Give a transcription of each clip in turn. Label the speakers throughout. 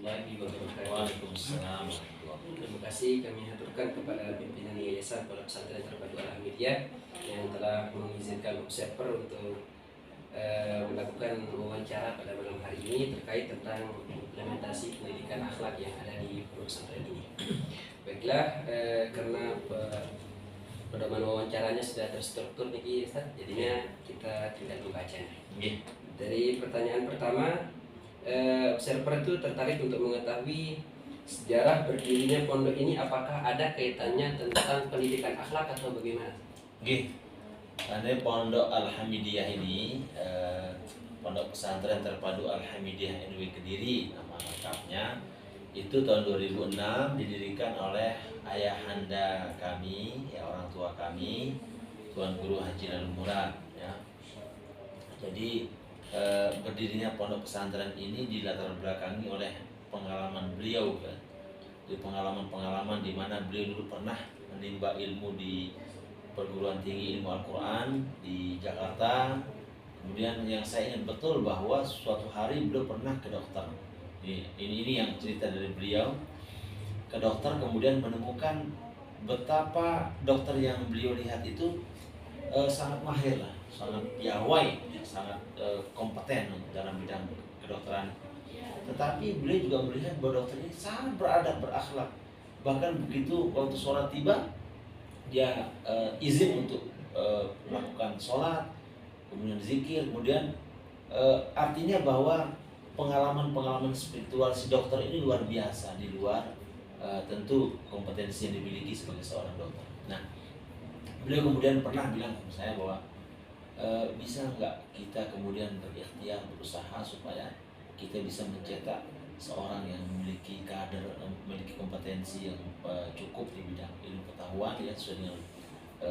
Speaker 1: warahmatullahi wabarakatuh.
Speaker 2: Waalaikumsalam.
Speaker 1: Terima kasih kami haturkan kepada pimpinan Yayasan Pondok Pesantren Terpadu Al-Hamidiyah yang telah mengizinkan observer untuk melakukan wawancara pada malam hari ini terkait tentang implementasi pendidikan akhlak yang ada di pondok pesantren ini. Baiklah, karena pedoman wawancaranya sudah terstruktur nih Ustaz, jadinya kita tinggal membacanya. Dari pertanyaan pertama, observer itu tertarik untuk mengetahui sejarah berdirinya pondok ini, apakah ada kaitannya tentang pendidikan akhlak atau bagaimana?
Speaker 2: Karena Pondok Al-Hamidiyah ini Pondok Pesantren Terpadu Al-Hamidiyah NW Kediri, nama lengkapnya itu tahun 2006 didirikan oleh ayahanda kami, ya orang tua kami, Tuan Guru Haji Lalu Murad, ya. Jadi berdirinya pondok pesantren ini dilatar belakangi oleh pengalaman beliau, ya. Di pengalaman-pengalaman di mana beliau dulu pernah menimba ilmu di perguruan tinggi ilmu Al-Quran di Jakarta. Kemudian yang saya ingat betul bahwa suatu hari beliau pernah ke dokter. Ini yang cerita dari beliau. Ke dokter, kemudian menemukan betapa dokter yang beliau lihat itu sangat mahir lah, sangat piawai, sangat kompeten dalam bidang kedokteran. Tetapi beliau juga melihat bahwa dokter ini sangat beradab, berakhlak. Bahkan begitu waktu sholat tiba, dia izin untuk melakukan sholat, kemudian zikir, kemudian artinya bahwa pengalaman-pengalaman spiritual si dokter ini luar biasa, di luar tentu kompetensi yang dimiliki sebagai seorang dokter. Nah, beliau kemudian pernah bilang ke saya bahwa bisa nggak kita kemudian berikhtiar, berusaha supaya kita bisa mencetak seorang yang memiliki kader, memiliki kompetensi yang cukup di bidang ilmu pengetahuan, ya, sesuai dengan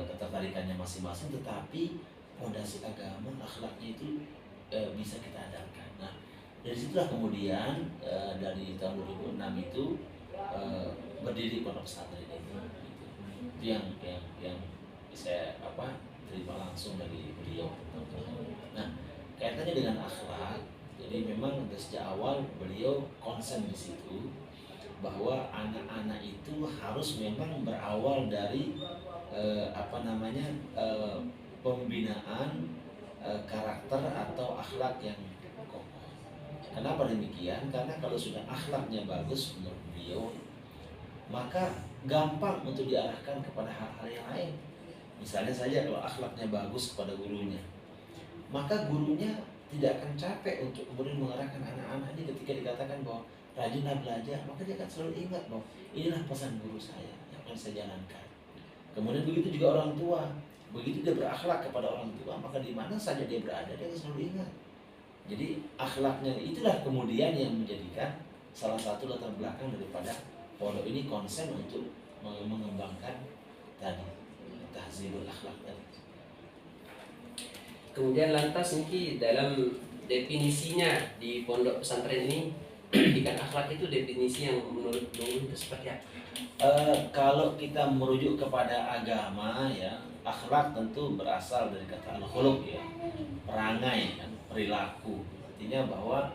Speaker 2: ketertarikannya masing-masing, tetapi fondasi agama, akhlaknya itu bisa kita adakan. Nah, dari situlah kemudian dari tahun 2006 itu berdiri pondok pesantren ini. Itu yang saya terima langsung dari beliau. Nah, kaitannya dengan akhlak, jadi memang sejak awal beliau konsen di situ bahwa anak-anak itu harus memang berawal dari pembinaan karakter atau akhlak yang kokoh. Kenapa demikian? Karena kalau sudah akhlaknya bagus menurut beliau, maka gampang untuk diarahkan kepada hal-hal yang lain. Misalnya saja kalau akhlaknya bagus kepada gurunya, maka gurunya tidak akan capek untuk kemudian mengarahkan anak-anak ini ketika dikatakan bahwa rajinlah belajar, maka dia akan selalu ingat bahwa inilah pesan guru saya yang akan saya jalankan. Kemudian begitu juga orang tua, begitu dia berakhlak kepada orang tua, maka di mana saja dia berada dia akan selalu ingat. Jadi akhlaknya itulah kemudian yang menjadikan salah satu latar belakang daripada pondok ini konsen untuk mengembangkan tadi tahzibul akhlak tadi.
Speaker 1: Kemudian lantas Niki, dalam definisinya di pondok pesantren ini, pendidikan akhlak itu definisi yang menurut Bung itu seperti apa?
Speaker 2: Kalau kita merujuk kepada agama, ya, akhlak tentu berasal dari kata al-khuluq, ya, perangai, kan, perilaku. Artinya bahwa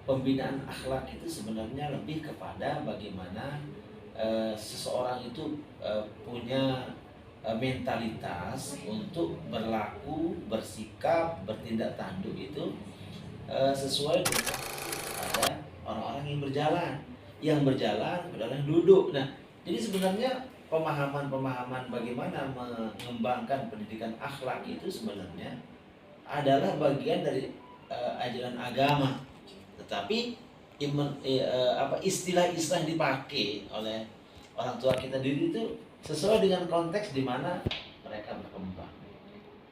Speaker 2: pembinaan akhlak itu sebenarnya lebih kepada bagaimana seseorang itu punya mentalitas untuk berlaku, bersikap, bertindak tanduk itu sesuai dengan pada orang-orang yang berjalan. Yang berjalan adalah yang duduk. Nah, jadi sebenarnya pemahaman-pemahaman bagaimana mengembangkan pendidikan akhlak itu sebenarnya adalah bagian dari ajaran agama. Tetapi istilah-istilah yang dipakai oleh orang tua kita diri itu sesuai dengan konteks di mana mereka berkembang.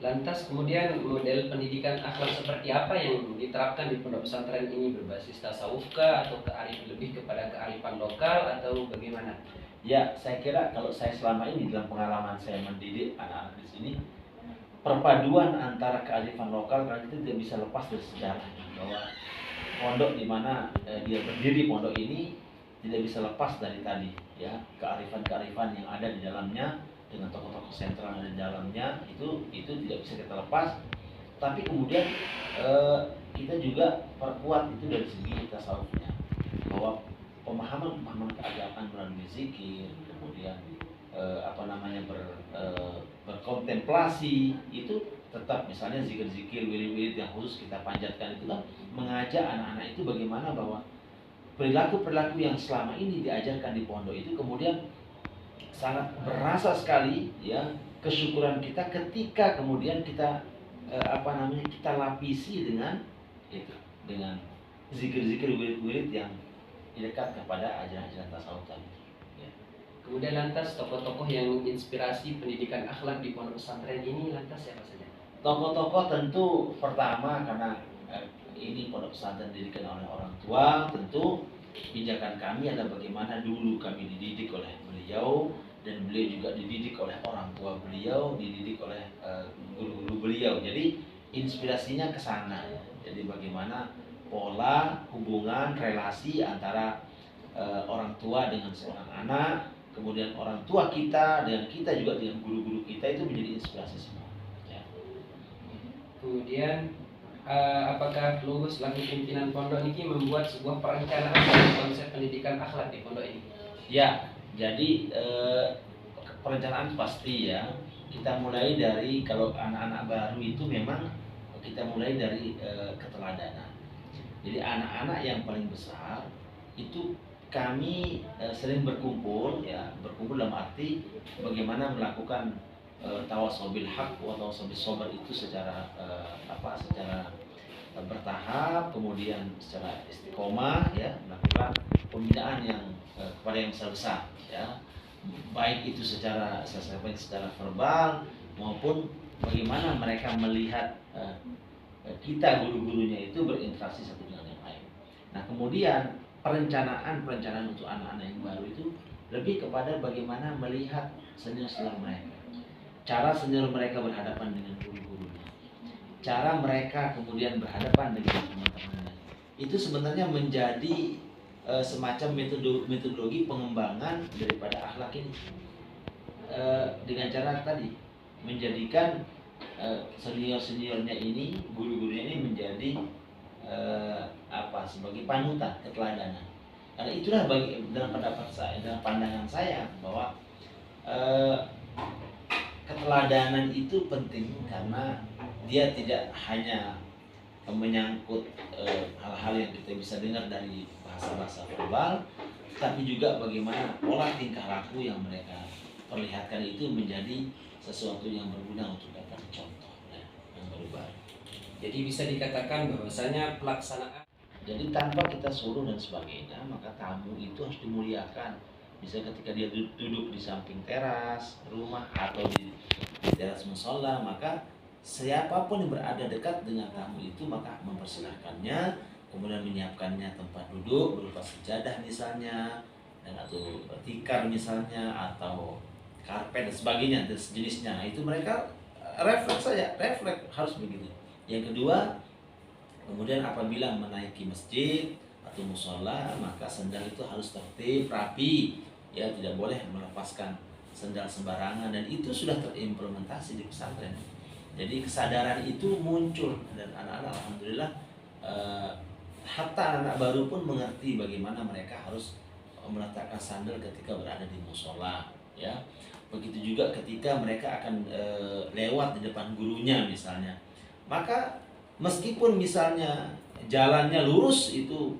Speaker 1: Lantas kemudian model pendidikan akhlak seperti apa yang diterapkan di pondok pesantren ini, berbasis tasawufkah atau lebih kepada kearifan lokal atau bagaimana?
Speaker 2: Ya, saya kira kalau saya selama ini dalam pengalaman saya mendidik anak-anak di sini, perpaduan antara kearifan lokal kan itu tidak bisa lepas dari sejarah, bahwa pondok di mana dia berdiri, pondok ini tidak bisa lepas dari tadi, ya, kearifan-kearifan yang ada di dalamnya dengan tokoh-tokoh sentral yang ada di dalamnya itu tidak bisa kita lepas. Tapi kemudian kita juga perkuat itu dari segi tasawufnya. bahwa pemahaman keagamaan melalui zikir, kemudian berkontemplasi itu tetap, misalnya zikir-zikir, wirid-wirid yang khusus kita panjatkan itu kan mengajak anak-anak itu bagaimana bahwa perilaku-perilaku yang selama ini diajarkan di pondok itu kemudian sangat berasa sekali ya kesyukuran kita ketika kemudian kita kita lapisi dengan itu, dengan zikir-zikir, wirid-wirid yang dekat kepada ajaran-ajaran tasawuf tadi.
Speaker 1: Kemudian lantas tokoh-tokoh yang menginspirasi pendidikan akhlak di pondok pesantren ini lantas siapa saja?
Speaker 2: Tokoh-tokoh tentu pertama karena ini pondok pesantren didikan oleh orang tua, tentu pijakan kami adalah bagaimana dulu kami dididik oleh beliau dan beliau juga dididik oleh orang tua beliau, dididik oleh guru-guru beliau. Jadi inspirasinya ke sana. Jadi bagaimana pola hubungan relasi antara orang tua dengan seorang anak, kemudian orang tua kita dengan kita juga dengan guru-guru kita itu menjadi inspirasi semua. Ya.
Speaker 1: Kemudian apakah Lugu selaku pimpinan pondok ini membuat sebuah perencanaan dalam konsep pendidikan akhlak di pondok ini?
Speaker 2: Ya, jadi perencanaan pasti ya. Kita mulai dari kalau anak-anak baru itu memang kita mulai dari keteladanan. Jadi anak-anak yang paling besar itu kami sering berkumpul dalam arti bagaimana melakukan tawasul bil haq wa tawasul bis sabr itu secara bertahap, kemudian secara istiqomah ya, melakukan pembinaan yang kepada yang besar ya, baik itu secara verbal maupun bagaimana mereka melihat kita guru-gurunya itu berinteraksi satu dengan yang lain. Nah kemudian perencanaan untuk anak-anak yang baru itu lebih kepada bagaimana melihat senior-senior mereka, cara senior mereka berhadapan dengan guru-gurunya, cara mereka kemudian berhadapan dengan teman-temannya. Itu sebenarnya menjadi semacam metodologi pengembangan daripada akhlak ini, dengan cara tadi menjadikan senior-seniornya ini, guru-gurunya ini menjadi sebagai panutan, keteladanan. Karena itulah dalam pendapat saya, dalam pandangan saya bahwa keteladanan itu penting karena dia tidak hanya menyangkut hal-hal yang kita bisa dengar dari bahasa-bahasa verbal, tapi juga bagaimana pola tingkah laku yang mereka perlihatkan itu menjadi sesuatu yang berguna untuk dapat dicontoh yang berubah.
Speaker 1: Jadi bisa dikatakan bahwasanya pelaksanaan,
Speaker 2: jadi tanpa kita suruh dan sebagainya, maka tamu itu harus dimuliakan. Bisa ketika dia duduk di samping teras rumah atau di teras musola, maka siapapun yang berada dekat dengan tamu itu maka mempersilahkannya, kemudian menyiapkannya tempat duduk berupa sejadah misalnya, dan atau tikar misalnya, atau karpet dan sebagainya dan sejenisnya. Nah, itu mereka refleks harus begitu. Yang kedua, kemudian apabila menaiki masjid atau musola, maka sendal itu harus tertib, rapi, ya, tidak boleh melepaskan sendal sembarangan, dan itu sudah terimplementasi di pesantren. Jadi kesadaran itu muncul dan anak-anak alhamdulillah hatta anak baru pun mengerti bagaimana mereka harus meletakkan sandal ketika berada di musola, ya. Begitu juga ketika mereka akan lewat di depan gurunya misalnya. Maka meskipun misalnya jalannya lurus itu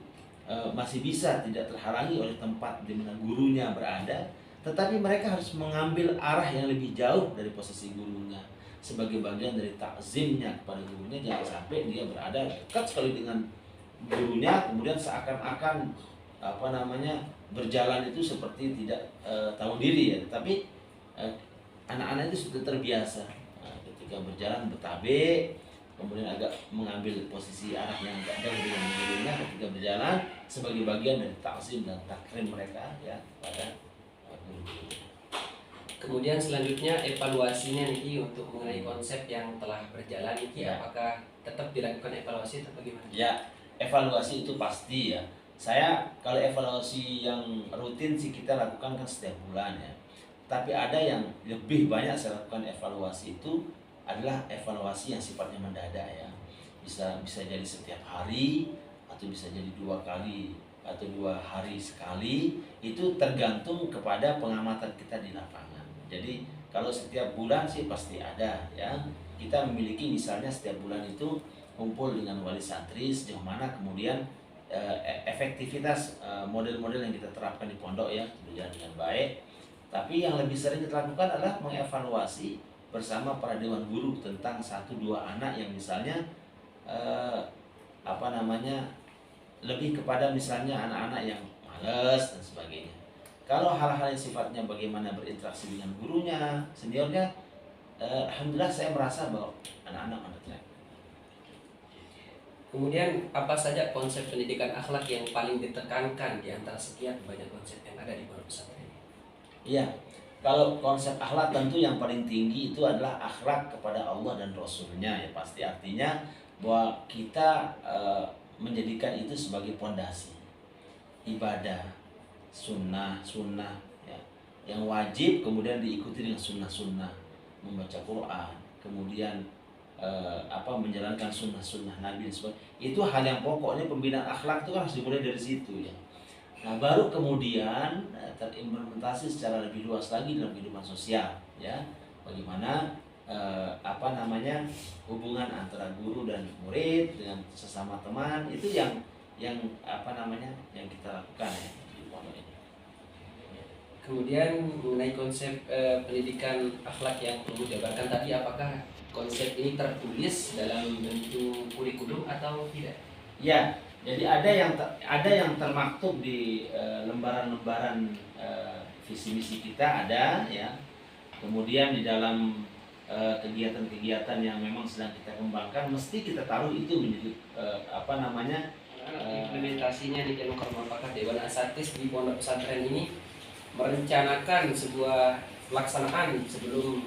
Speaker 2: masih bisa tidak terhalangi oleh tempat di mana gurunya berada, tetapi mereka harus mengambil arah yang lebih jauh dari posisi gurunya sebagai bagian dari takzimnya kepada gurunya. Jangan sampai dia berada dekat sekali dengan gurunya kemudian seakan-akan berjalan itu seperti tidak tahu diri, ya. Tapi anak-anak itu sudah terbiasa ketika berjalan bertabe, kemudian agak mengambil posisi arah yang agak jauh dengan gurunya ketika berjalan sebagai bagian dari takzim dan takrim mereka ya pada guru.
Speaker 1: Kemudian selanjutnya evaluasinya nih untuk mengenai konsep yang telah berjalan ini, apakah tetap dilakukan evaluasi atau bagaimana?
Speaker 2: Ya, evaluasi itu pasti ya. Saya kalau evaluasi yang rutin sih kita lakukan kan setiap bulan ya. Tapi ada yang lebih banyak saya lakukan evaluasi itu adalah evaluasi yang sifatnya mendadak ya. Bisa jadi setiap hari atau bisa jadi 2 kali atau 2 hari sekali, itu tergantung kepada pengamatan kita di lapangan. Jadi kalau setiap bulan sih pasti ada ya. Kita memiliki misalnya setiap bulan itu kumpul dengan wali santri sejauh mana kemudian efektivitas model-model yang kita terapkan di pondok ya berjalan dengan baik. Tapi yang lebih sering kita lakukan adalah mengevaluasi bersama para dewan guru tentang 1-2 anak yang misalnya lebih kepada misalnya anak-anak yang malas dan sebagainya. Kalau hal-hal yang sifatnya bagaimana berinteraksi dengan gurunya, seniornya, alhamdulillah saya merasa bahwa anak-anak anaknya.
Speaker 1: Kemudian apa saja konsep pendidikan akhlak yang paling ditekankan di antara sekian banyak konsep yang ada di pondok pesantren?
Speaker 2: Iya, kalau konsep akhlak tentu yang paling tinggi itu adalah akhlak kepada Allah dan Rasulnya ya pasti, artinya bahwa kita menjadikan itu sebagai pondasi ibadah, sunnah ya, yang wajib kemudian diikuti dengan sunnah membaca Quran, kemudian menjalankan sunnah Nabi dan sebagainya. Itu hal yang pokoknya, pembinaan akhlak itu kan harus dimulai dari situ ya. Nah baru kemudian terimplementasi secara lebih luas lagi dalam kehidupan sosial ya, bagaimana hubungan antara guru dan murid dengan sesama teman, itu yang kita lakukan ya di pondok ini.
Speaker 1: Kemudian mengenai konsep pendidikan akhlak yang perlu dijabarkan tadi, apakah konsep ini tertulis dalam bentuk kurikulum atau tidak?
Speaker 2: Ya, jadi ada yang termaktub di lembaran-lembaran visi misi kita ada ya. Kemudian di dalam kegiatan-kegiatan yang memang sedang kita kembangkan mesti kita taruh itu menjadi
Speaker 1: implementasinya di Dewan Korma. Apakah Dewan Asatidz di pondok pesantren ini merencanakan sebuah pelaksanaan sebelum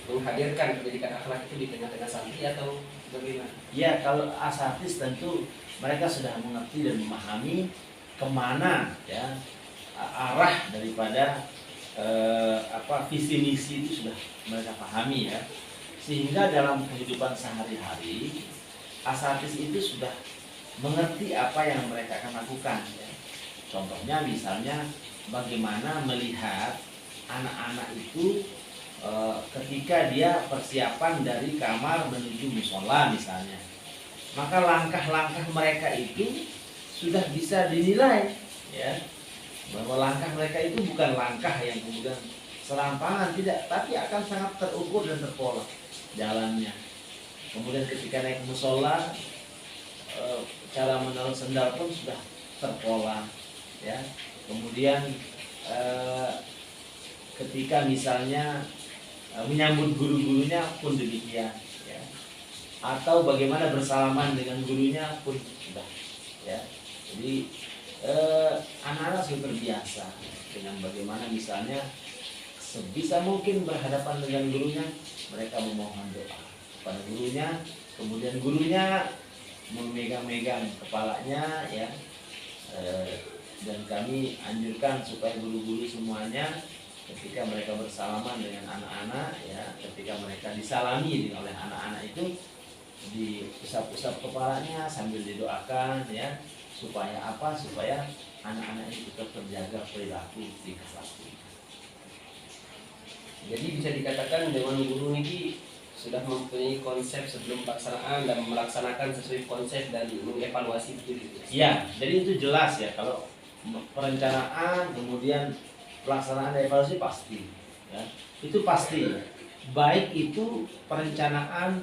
Speaker 1: menghadirkan pendidikan akhlak itu di tengah-tengah santri atau bagaimana?
Speaker 2: Ya, kalau asatidz tentu mereka sudah mengerti dan memahami kemana ya arah daripada visi misi itu sudah mereka pahami ya, sehingga dalam kehidupan sehari-hari asatidz itu sudah mengerti apa yang mereka akan lakukan ya. Contohnya misalnya bagaimana melihat anak-anak itu ketika dia persiapan dari kamar menuju musola misalnya, maka langkah-langkah mereka itu sudah bisa dinilai ya, bahwa langkah mereka itu bukan langkah yang kemudian serampangan, tidak, tapi akan sangat terukur dan terpola jalannya. Kemudian ketika naik musola, cara menaruh sendal pun sudah terpola ya. Kemudian ketika misalnya menyambut guru-gurunya pun demikian ya, atau bagaimana bersalaman dengan gurunya pun sudah ya. Jadi anak-anak sudah terbiasa dengan bagaimana misalnya sebisa mungkin berhadapan dengan gurunya, mereka memohon doa kepada gurunya, kemudian gurunya memegang-megang kepalanya ya. Dan kami anjurkan supaya guru-guru semuanya ketika mereka bersalaman dengan anak-anak ya, ketika mereka disalami oleh anak-anak itu diusap-usap kepalanya sambil didoakan ya, supaya anak-anak itu tetap terjaga perilaku tingkah laku.
Speaker 1: Jadi bisa dikatakan Dewan Guru ini sudah mempunyai konsep sebelum pelaksanaan dan melaksanakan sesuai konsep dan mengevaluasi itu.
Speaker 2: Ya, jadi itu jelas ya, kalau perencanaan kemudian pelaksanaan dan evaluasi pasti ya, itu pasti baik itu perencanaan,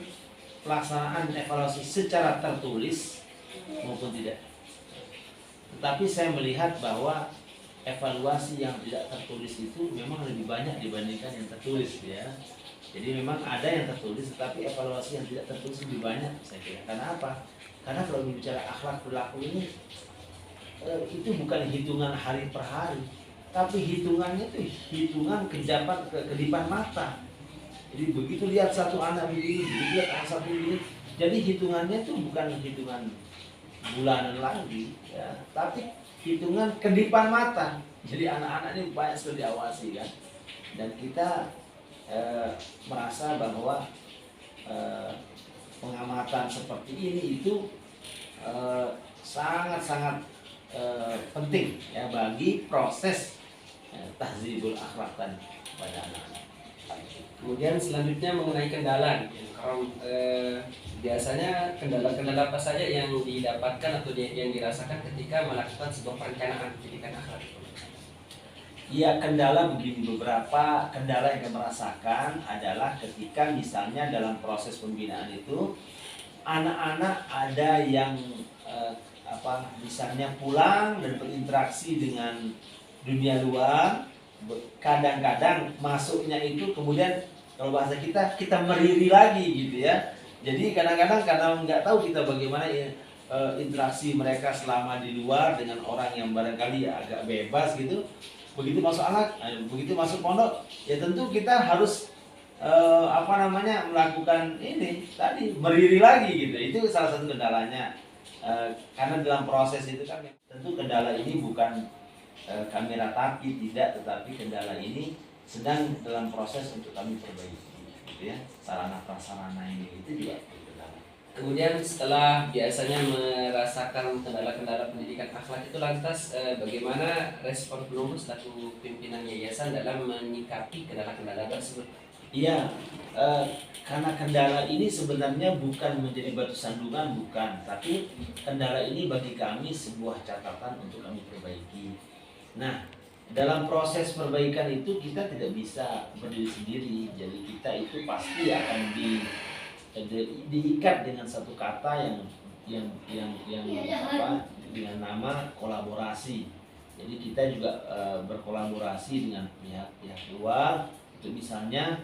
Speaker 2: pelaksanaan, evaluasi secara tertulis maupun tidak. Tetapi saya melihat bahwa evaluasi yang tidak tertulis itu memang lebih banyak dibandingkan yang tertulis ya. Jadi memang ada yang tertulis, tetapi evaluasi yang tidak tertulis lebih banyak saya kira. Karena apa? Karena kalau bicara akhlak perilaku ini itu bukan hitungan hari per hari, tapi hitungannya itu hitungan kedipan mata. Jadi begitu lihat satu anak begini, begitu lihat anak satu begini, jadi hitungannya itu bukan hitungan bulanan lagi ya, tapi hitungan kedipan mata. Jadi anak-anak ini banyak sekali diawasi kan, dan kita merasa bahwa pengamatan seperti ini itu sangat-sangat penting ya bagi proses tahzibul akhlak tadi pada anak-anak.
Speaker 1: Kemudian selanjutnya mengenai kendala, kalau biasanya kendala-kendala apa saja yang didapatkan atau yang dirasakan ketika melakukan sebuah perencanaan pendidikan akhlak?
Speaker 2: Ya, kendala begini, beberapa kendala yang kami rasakan adalah ketika misalnya dalam proses pembinaan itu anak-anak ada yang misalnya pulang dan berinteraksi dengan dunia luar, kadang-kadang masuknya itu kemudian kalau bahasa kita meriri lagi gitu ya. Jadi kadang-kadang karena nggak tahu kita bagaimana interaksi mereka selama di luar dengan orang yang barangkali agak bebas gitu. Begitu masuk pondok, ya tentu kita harus melakukan ini tadi meriri lagi gitu. Itu salah satu kendalanya. Karena dalam proses itu kan tentu kendala ini bukan kami ratapi tidak, tetapi kendala ini sedang dalam proses untuk kami perbaiki gitu ya. Sarana prasarana ini itu juga kendala.
Speaker 1: Kemudian setelah biasanya merasakan kendala-kendala pendidikan akhlak itu, lantas bagaimana respon penuh selaku pimpinan yayasan dalam menyikapi kendala-kendala tersebut?
Speaker 2: Iya, karena kendala ini sebenarnya bukan menjadi batu sandungan, bukan, tapi kendala ini bagi kami sebuah catatan untuk kami perbaiki. Nah, dalam proses perbaikan itu kita tidak bisa berdiri sendiri, jadi kita itu pasti akan diikat dengan satu kata yang dengan nama kolaborasi. Jadi kita juga berkolaborasi dengan pihak luar untuk misalnya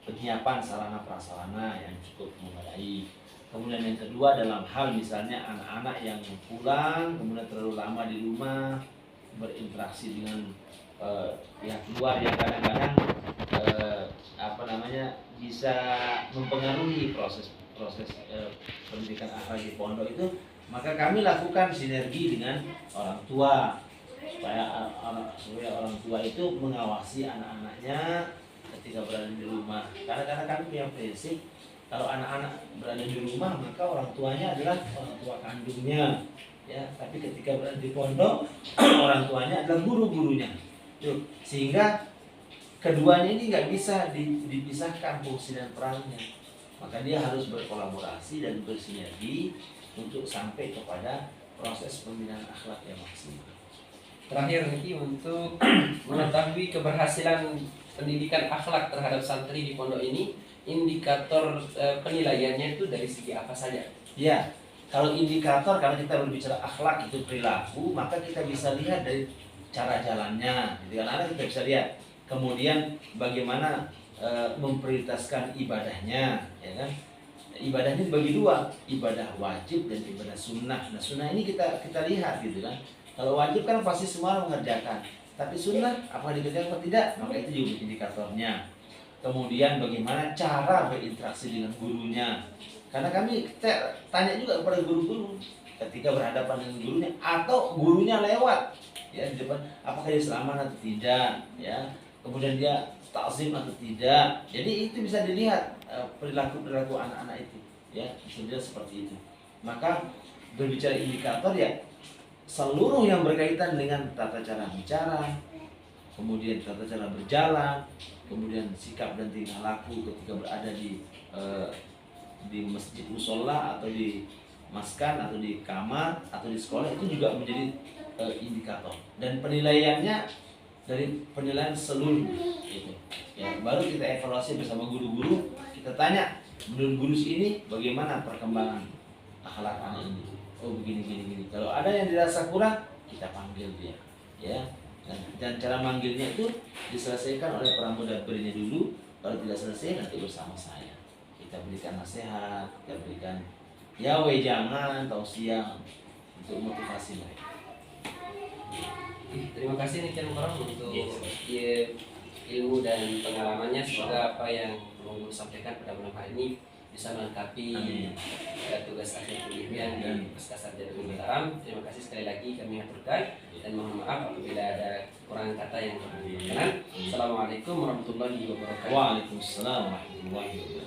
Speaker 2: penyiapan sarana prasarana yang cukup memadai. Kemudian yang kedua dalam hal misalnya anak-anak yang pulang kemudian terlalu lama di rumah berinteraksi dengan pihak luar yang kadang-kadang bisa mempengaruhi proses pendidikan akhlak di pondok itu, maka kami lakukan sinergi dengan orang tua supaya orang tua itu mengawasi anak-anaknya ketika berada di rumah. Karena kami punya prinsip kalau anak-anak berada di rumah maka orang tuanya adalah orang tua kandungnya ya, tapi ketika berada di pondok orang tuanya adalah guru-gurunya. Sehingga keduanya ini nggak bisa dipisahkan fungsi dan perannya, maka dia harus berkolaborasi dan bersinergi untuk sampai kepada proses pembinaan akhlak yang maksimal.
Speaker 1: Terakhir Niki, untuk mengetahui keberhasilan pendidikan akhlak terhadap santri di pondok ini, indikator penilaiannya itu dari segi apa saja?
Speaker 2: Ya, kalau indikator, kalau kita berbicara akhlak itu perilaku, maka kita bisa lihat dari cara jalannya, gitu kan? Kita bisa lihat. Kemudian bagaimana memprioritaskan ibadahnya, ya kan? Ibadahnya dibagi dua, ibadah wajib dan ibadah sunnah. Nah, sunnah ini kita lihat gitu kan. Kalau wajib kan pasti semua mengerjakan, tapi sunnah apa dikerjakan atau tidak, maka itu juga indikatornya. Kemudian bagaimana cara berinteraksi dengan gurunya, karena kami tanya juga kepada guru-guru ketika berhadapan dengan gurunya atau gurunya lewat ya di depan, apakah dia selamat atau tidak ya, kemudian dia takzim atau tidak. Jadi itu bisa dilihat perilaku anak-anak itu ya, bisa dilihat seperti itu. Maka berbicara indikator ya seluruh yang berkaitan dengan tata cara bicara, kemudian tata cara berjalan, kemudian sikap dan tingkah laku ketika berada di masjid musola atau di maskan atau di kamar atau di sekolah, itu juga menjadi indikator. Dan penilaiannya dari penilaian seluruh itu ya, baru kita evaluasi bersama guru-guru. Kita tanya, menurut guru ini bagaimana perkembangan akhlak anak ini? Oh begini. Kalau ada yang dirasa kurang, kita panggil dia ya. Dan cara manggilnya itu diselesaikan oleh pramugarinya dulu. Kalau tidak selesai nanti bersama saya kita berikan nasihat, kita berikan ya jangan tausiah untuk motivasi mereka.
Speaker 1: Terima kasih nih Kian Mukarram untuk ilmu dan pengalamannya. Semoga apa yang mau sampaikan pada malam hari ini bisa melengkapi tugas akhir kuliah dan pasca sarjana ilmu Mataram. Terima kasih sekali lagi kami aturkan dan mohon maaf apabila ada kekurangan kata yang berkenan. Assalamualaikum warahmatullahi wabarakatuh.
Speaker 2: Waalaikumsalam warahmatullahi wabarakatuh.